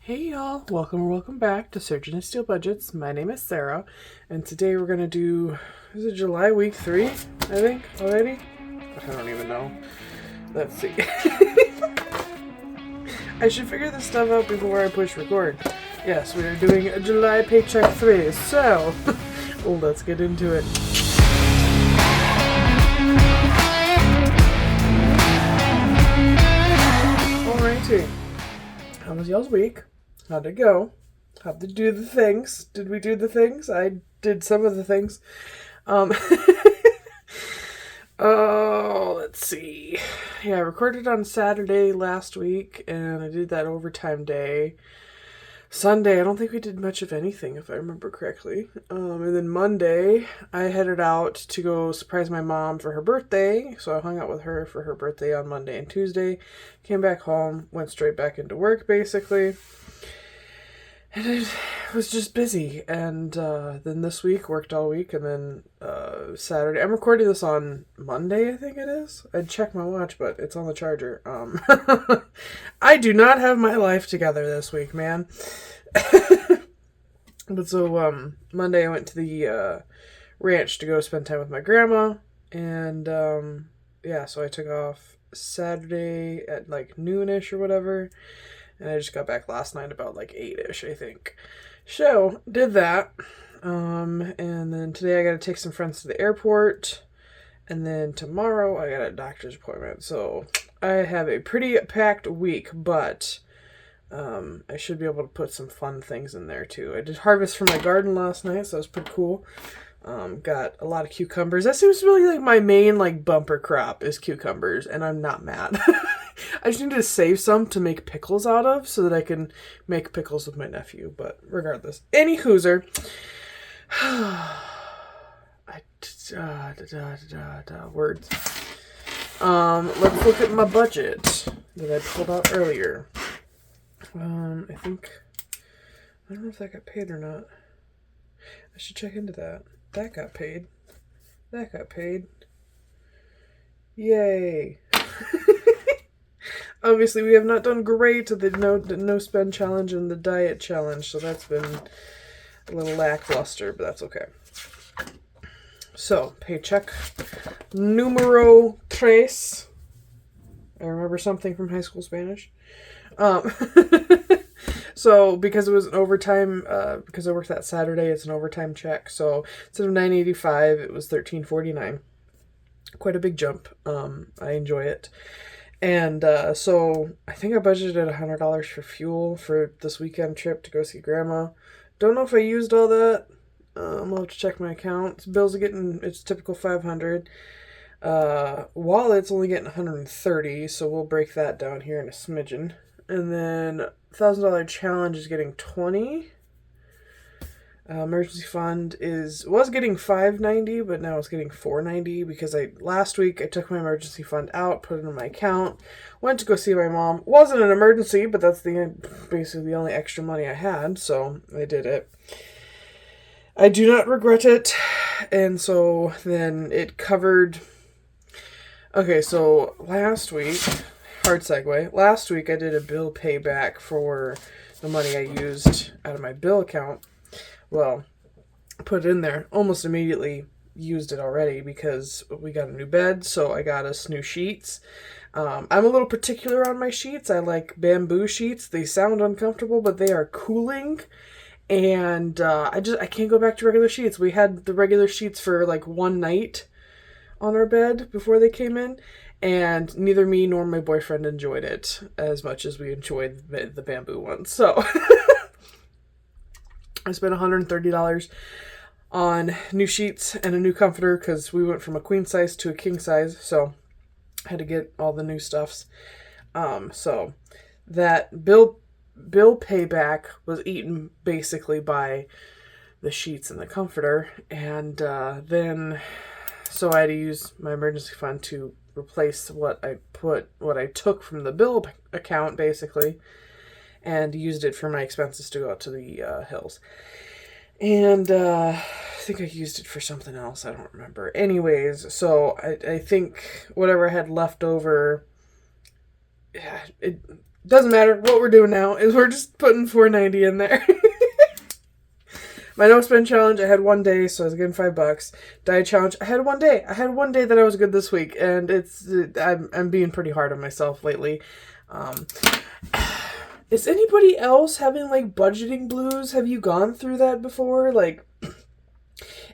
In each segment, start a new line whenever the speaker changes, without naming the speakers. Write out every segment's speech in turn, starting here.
Hey y'all, welcome or welcome back to Surgeon and Steel Budgets. My name is Sarah, and today we're gonna do, is it July week 3, I think, already? I don't even know. Let's see. I should figure this stuff out before I push record. Yes, we are doing a July paycheck 3, so let's get into it. Alrighty. How was y'all's week? How'd it go? How'd they do the things? Did we do the things? I did some of the things. Um, oh, let's see. Yeah, I recorded on Saturday last week, and I did that overtime day. Sunday, I don't think we did much of anything, if I remember correctly. And then Monday, I headed out to go surprise my mom for her birthday. So I hung out with her for her birthday on Monday and Tuesday. Came back home, went straight back into work, basically. And it was just busy. And then this week, worked all week. And then Saturday, I'm recording this on Monday, I think it is. I'd check my watch, but it's on the charger. I do not have my life together this week, man. But so Monday I went to the ranch to go spend time with my grandma. And yeah, so I took off Saturday at like noonish or whatever. And I just got back last night about like 8ish, I think. So, did that. And then today I got to take some friends to the airport. And then tomorrow I got a doctor's appointment. So, I have a pretty packed week, but I should be able to put some fun things in there too. I did harvest from my garden last night, so that was pretty cool. Got a lot of cucumbers. That seems really like my main like bumper crop is cucumbers, and I'm not mad. I just need to save some to make pickles out of so that I can make pickles with my nephew. But regardless, any hooser. Words. Let's look at my budget that I pulled out earlier. I think, I don't know if that got paid or not. I should check into that. That got paid. That got paid. Yay. Obviously, we have not done great at the no spend challenge and the diet challenge, so that's been a little lackluster, but that's okay. So, paycheck numero tres. I remember something from high school Spanish. So, because it was an overtime, because I worked that Saturday, it's an overtime check. So, instead of $9.85, it was $13.49. Quite a big jump. I enjoy it. And so I think I budgeted $100 for fuel for this weekend trip to go see Grandma. Don't know if I used all that. I'll have to check my account. Bills are getting its typical $500. Wallet's only getting $130, so we'll break that down here in a smidgen. And then $1,000 challenge is getting $20. Emergency fund was getting $590, but now it's getting $490 because last week I took my emergency fund out, put it in my account, went to go see my mom. Wasn't an emergency, but that's basically the only extra money I had, so I did it. I do not regret it, and so then it covered. Okay, so last week, hard segue. Last week I did a bill payback for the money I used out of my bill account. Well, put it in there, almost immediately used it already because we got a new bed, so I got us new sheets. I'm a little particular on my sheets. I like bamboo sheets. They sound uncomfortable, but they are cooling. And I can't go back to regular sheets. We had the regular sheets for like one night on our bed before they came in, and neither me nor my boyfriend enjoyed it as much as we enjoyed the bamboo ones. So I spent $130 on new sheets and a new comforter because we went from a queen size to a king size, so I had to get all the new stuffs. So that bill payback was eaten basically by the sheets and the comforter, and then so I had to use my emergency fund to replace what I took from the bill account basically, and used it for my expenses to go out to the hills. And I think I used it for something else. I don't remember. Anyways, so I think whatever I had left over, Doesn't matter. What we're doing now is we're just putting $4.90 in there. My no spend challenge, I had one day, so I was getting $5. Diet challenge, I had one day. I had one day that I was good this week, and I'm being pretty hard on myself lately. Is anybody else having like budgeting blues? Have you gone through that before? Like,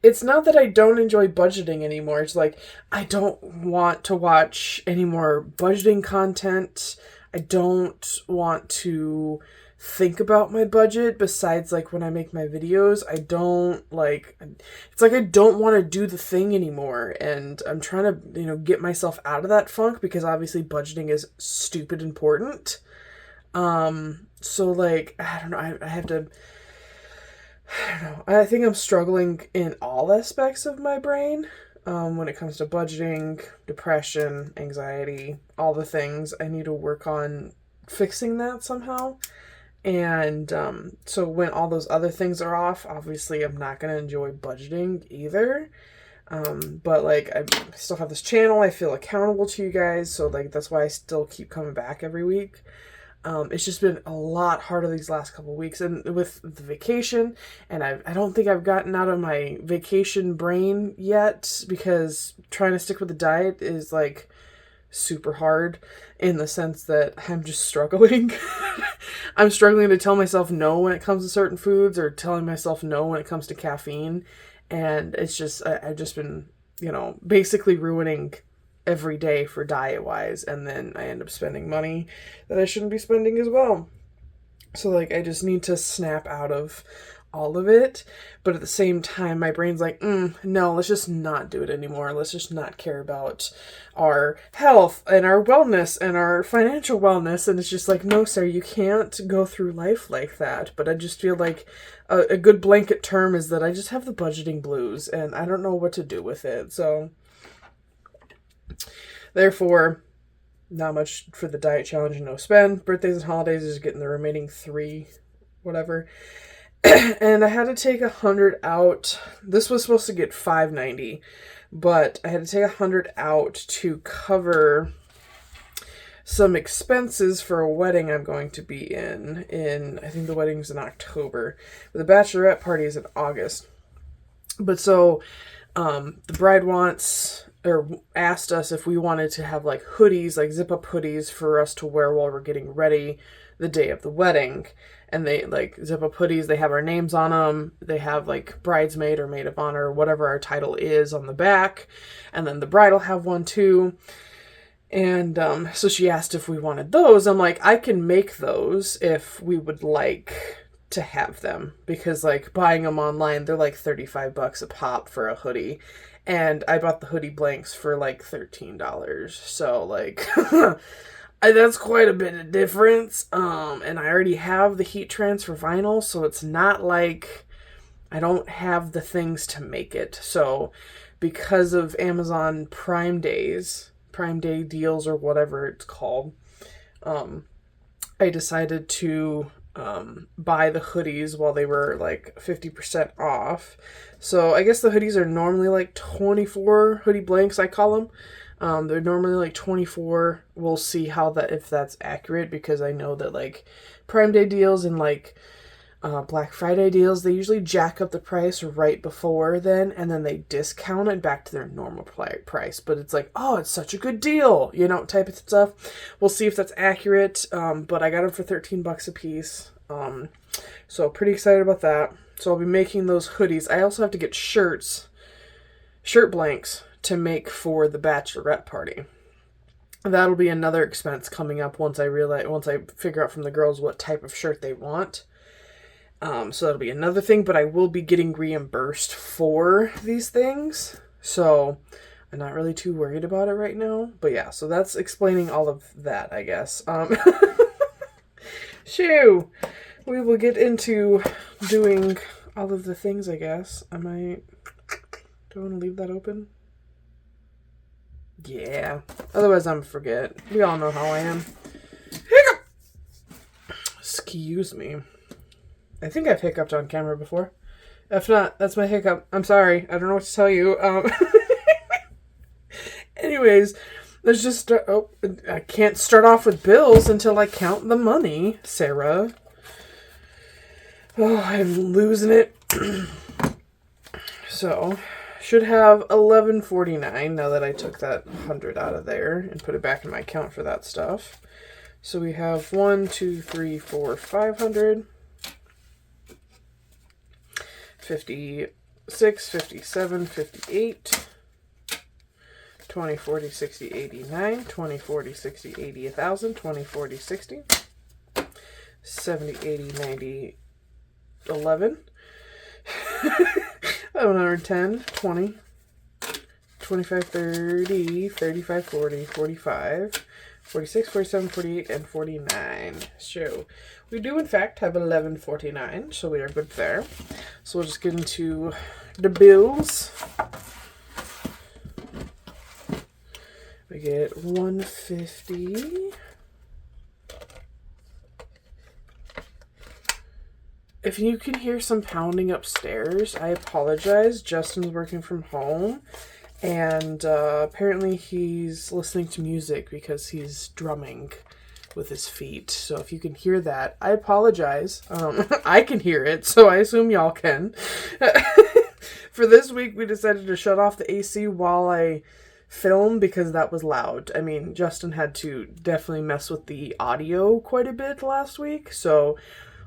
it's not that I don't enjoy budgeting anymore. It's like I don't want to watch any more budgeting content. I don't want to think about my budget besides like when I make my videos. I don't like, it's like I don't want to do the thing anymore, and I'm trying to, get myself out of that funk because obviously budgeting is stupid important. So like, I don't know, I have to, I don't know, I think I'm struggling in all aspects of my brain. When it comes to budgeting, depression, anxiety, all the things, I need to work on fixing that somehow. And so when all those other things are off, obviously I'm not going to enjoy budgeting either. But like I still have this channel. I feel accountable to you guys. So like that's why I still keep coming back every week. It's just been a lot harder these last couple of weeks, and with the vacation, and I don't think I've gotten out of my vacation brain yet because trying to stick with the diet is like super hard in the sense that I'm just struggling. I'm struggling to tell myself no when it comes to certain foods, or telling myself no when it comes to caffeine, and it's just I've just been basically ruining every day for diet wise, and then I end up spending money that I shouldn't be spending as well. So like I just need to snap out of all of it, but at the same time my brain's like, no, let's just not do it anymore. Let's just not care about our health and our wellness and our financial wellness. And it's just like, no sir, you can't go through life like that. But I just feel like a good blanket term is that I just have the budgeting blues and I don't know what to do with it. So therefore, not much for the diet challenge and no spend. Birthdays and holidays is getting the remaining 3, whatever. And I had to take 100 out. This was supposed to get $5.90, but I had to take 100 out to cover some expenses for a wedding I'm going to be in I think the wedding's in October, but the bachelorette party is in August. But so the bride asked us if we wanted to have like hoodies, like zip up hoodies for us to wear while we're getting ready the day of the wedding. And they like zip up hoodies, they have our names on them, they have like bridesmaid or maid of honor, whatever our title is, on the back, and then the bride will have one too. And so she asked if we wanted those. I'm like, I can make those if we would like to have them, because like buying them online, they're like $35 a pop for a hoodie, and I bought the hoodie blanks for like $13. So like that's quite a bit of difference. And I already have the heat transfer vinyl, so it's not like I don't have the things to make it. So because of Amazon Prime Day deals, or whatever it's called, I decided to buy the hoodies while they were like 50% off. So I guess the hoodies are normally like 24 hoodie blanks, I call them. They're normally like 24. We'll see if that's accurate, because I know that like Prime Day deals and like Black Friday deals, they usually jack up the price right before then, and then they discount it back to their normal price. But it's like, oh, it's such a good deal, type of stuff. We'll see if that's accurate. But I got them for $13 a piece. So pretty excited about that. So I'll be making those hoodies. I also have to get shirt blanks to make for the bachelorette party. That'll be another expense coming up once I figure out from the girls what type of shirt they want. So that'll be another thing, but I will be getting reimbursed for these things. So I'm not really too worried about it right now. But yeah, so that's explaining all of that, I guess. Shoo! We will get into doing all of the things, I guess. Do I want to leave that open? Yeah. Otherwise, I'm forget. We all know how I am. Hiccup! Excuse me. I think I've hiccuped on camera before. If not, that's my hiccup. I'm sorry. I don't know what to tell you. Anyways, Let's just start. Oh, I can't start off with bills until I count the money, Sarah. Oh, I'm losing it. So, should have $11.49 now that I took that 100 out of there and put it back in my account for that stuff. So we have 1, 2, 3, 4, 500, 56, 57, 58, 20, 40, 60, 89, 20, 40, 60, 80, 1,000, 20, 40, 60, 70, 80, 90, 11, 110, 20, 25, 30, 35, 40, 45, 46, 47, 48, and 49. So we do in fact have $11.49, so we are good there. So we'll just get into the bills. We get $150. If you can hear some pounding upstairs, I apologize. Justin's working from home, and apparently he's listening to music because he's drumming with his feet. So if you can hear that, I apologize. I can hear it, so I assume y'all can. For this week, we decided to shut off the AC while I film because that was loud. I mean, Justin had to definitely mess with the audio quite a bit last week, so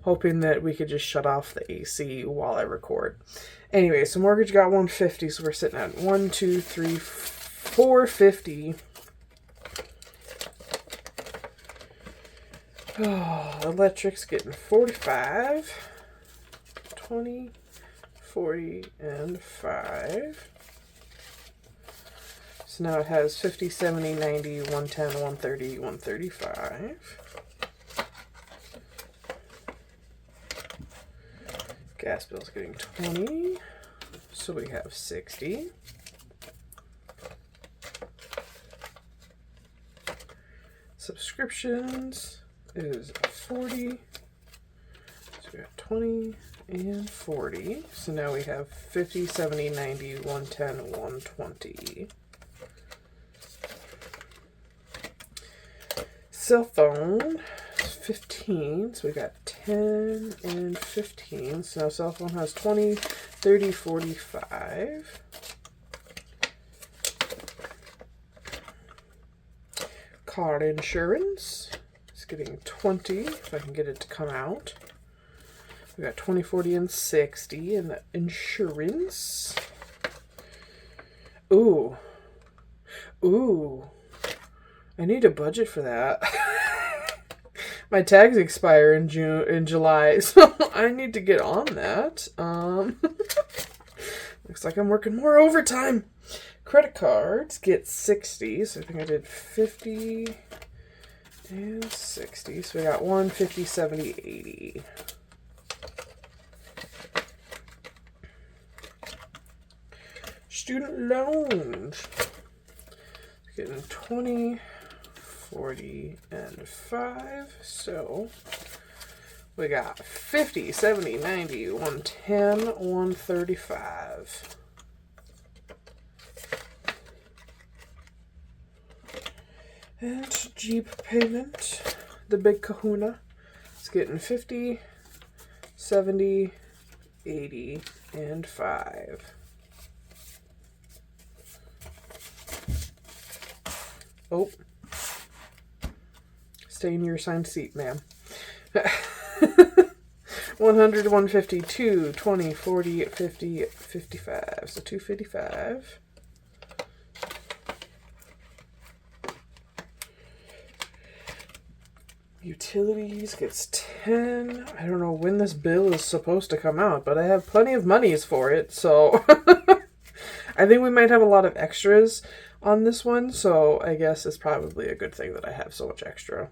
hoping that we could just shut off the AC while I record. Anyway, so mortgage got $150, so we're sitting at 1, 2, 3, $450. Oh, electric's getting $45, 20, 40, and 5. So now it has 50, 70, 90, 110, 130, 135. Gas bill's getting 20, so we have 60. Subscriptions is 40, so we got 20 and 40. So now we have 50, 70, 90, 110, 120. Cell phone 15, so we got 10 and 15. So now cell phone has 20, 30, 45. Car insurance is getting 20, if I can get it to come out. We got 20, 40, and 60 in the insurance. Ooh. I need a budget for that. My tags expire in July, so I need to get on that. Looks like I'm working more overtime. Credit cards get 60, so I think I did 50 and 60. So we got 1, 50, 70, 80. Student loans. Getting 20, 40, and 5. So we got 50, 70, 90, 110, 135. And Jeep payment, the big kahuna, is getting 50, 70, 80, and 5. Oh. Stay in your assigned seat, ma'am. 100, 150, 2, 20, 40, 50, 55. So 255. Utilities gets 10. I don't know when this bill is supposed to come out, but I have plenty of monies for it, so I think we might have a lot of extras on this one, so I guess it's probably a good thing that I have so much extra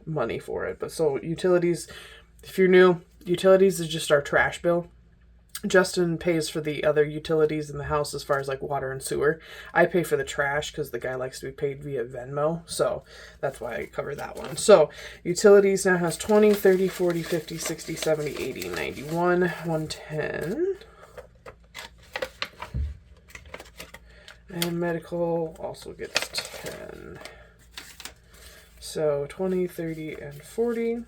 money for it. But so utilities, if you're new, utilities is just our trash bill. Justin pays for the other utilities in the house as far as like water and sewer. I pay for the trash because the guy likes to be paid via Venmo, so that's why I cover that one. So utilities now has 20, 30, 40, 50, 60, 70, 80, 91, 110. And medical also gets 10. So 20, 30, and 40.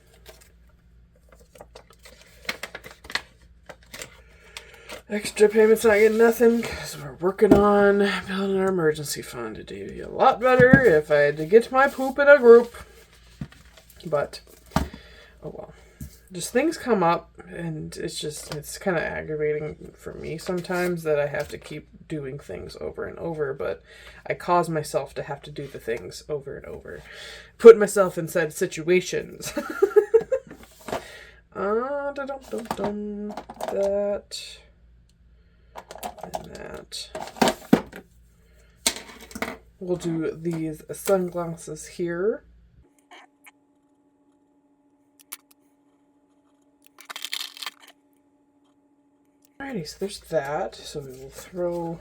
Extra payments not getting nothing because we're working on building our emergency fund. It'd be a lot better if I had to get my poop in a group. But, oh well. Just things come up, and it's kind of aggravating for me sometimes that I have to keep doing things over and over, but I cause myself to have to do the things over and over. Put myself inside situations. That. And that. We'll do these sunglasses here. Alrighty, so there's that. So we will throw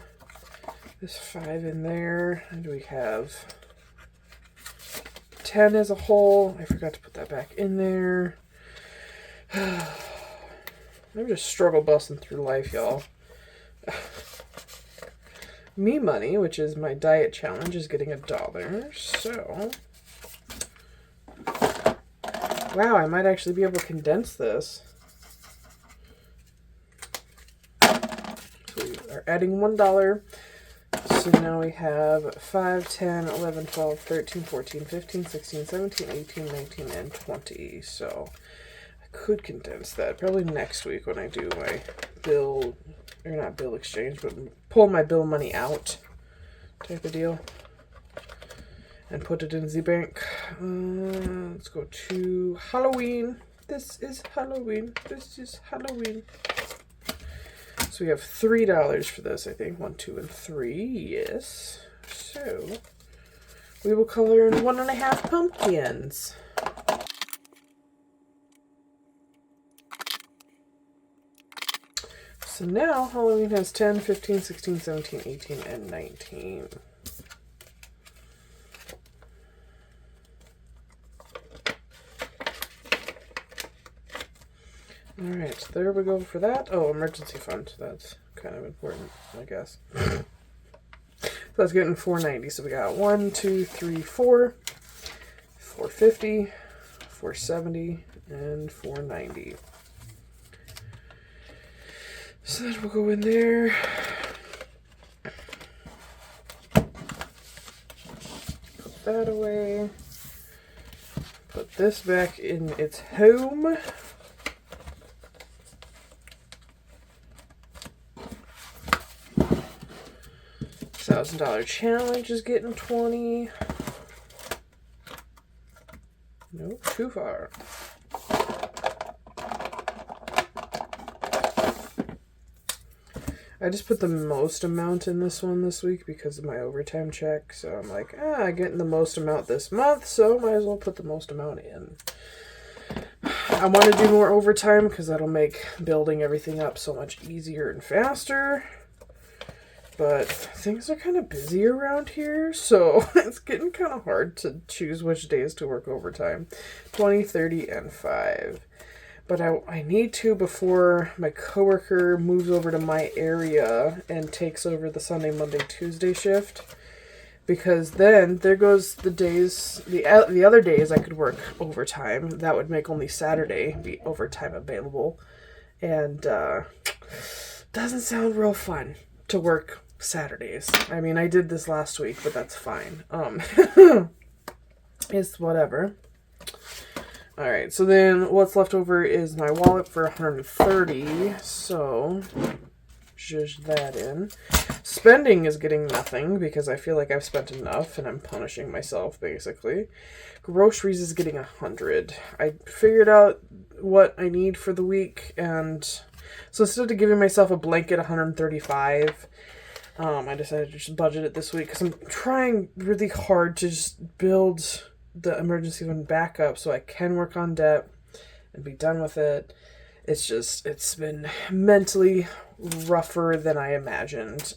this 5 in there. And we have 10 as a whole. I forgot to put that back in there. I'm just struggle busting through life, y'all. Me money, which is my diet challenge, is getting $1. So, wow, I might actually be able to condense this. So we are adding $1. So now we have 5, 10, 11, 12, 13, 14, 15, 16, 17, 18, 19, and 20. So I could condense that probably next week when I do my bill, or not bill exchange, but pull my bill money out type of deal and put it in the bank. Let's go to Halloween. This is Halloween. This is Halloween. So we have $3 for this, I think. 1, 2, and 3. Yes. So we will color in 1.5 pumpkins. So now Halloween has 10, 15, 16, 17, 18, and 19. Alright, there we go for that. Oh, emergency fund. That's kind of important, I guess. So that's getting $4.90. So we got 1, 2, 3, 4, $4.50, $4.70, and $4.90. So that will go in there. Put that away. Put this back in its home. $1,000 challenge is getting 20. Nope, too far. I just put the most amount in this one this week because of my overtime check. So I'm like, getting the most amount this month, so might as well put the most amount in. I want to do more overtime because that'll make building everything up so much easier and faster. But things are kind of busy around here, so it's getting kind of hard to choose which days to work overtime. 20, 30, and 5. But I need to before my coworker moves over to my area and takes over the Sunday, Monday, Tuesday shift. Because then there goes the days, the other days I could work overtime. That would make only Saturday be overtime available. And doesn't sound real fun to work Saturdays. I mean, I did this last week, but that's fine. It's whatever. Alright, so then what's left over is my wallet for $130. So zhuzh that in. Spending is getting nothing because I feel like I've spent enough and I'm punishing myself basically. Groceries is getting $100. I figured out what I need for the week, and so instead of giving myself a blanket $135, I decided to just budget it this week because I'm trying really hard to just build the emergency fund back up so I can work on debt and be done with it. It's been mentally rougher than I imagined.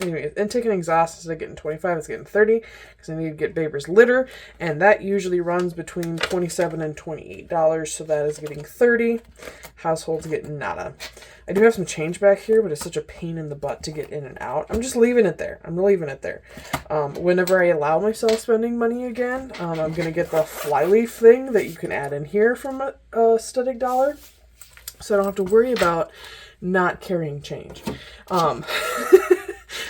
Anyway, intake and exhaust, instead of getting 25, it's getting 30 because I need to get Baber's litter, and that usually runs between $27 and $28, so that is getting 30. households get nada. I do have some change back here, but it's such a pain in the butt to get in and out. I'm just leaving it there. Whenever I allow myself spending money again, I'm going to get the flyleaf thing that you can add in here from a static dollar. So I don't have to worry about not carrying change.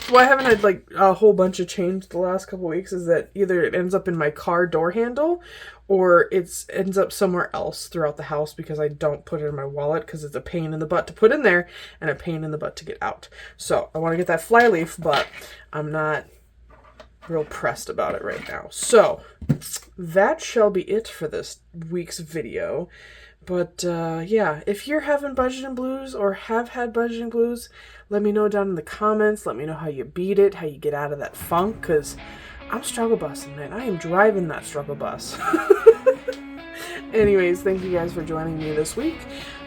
Why I haven't had like a whole bunch of change the last couple weeks is that either it ends up in my car door handle or it ends up somewhere else throughout the house because I don't put it in my wallet because it's a pain in the butt to put in there and a pain in the butt to get out. So I want to get that flyleaf, but I'm not real pressed about it right now. So that shall be it for this week's video. But yeah, if you're having budgeting blues or have had budgeting blues, let me know down in the comments. Let me know how you beat it, how you get out of that funk, because I'm struggle busing, man. I am driving that struggle bus. Anyways, thank you guys for joining me this week.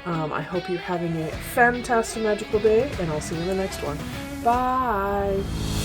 I hope you're having a fantastimagical day, and I'll see you in the next one. Bye!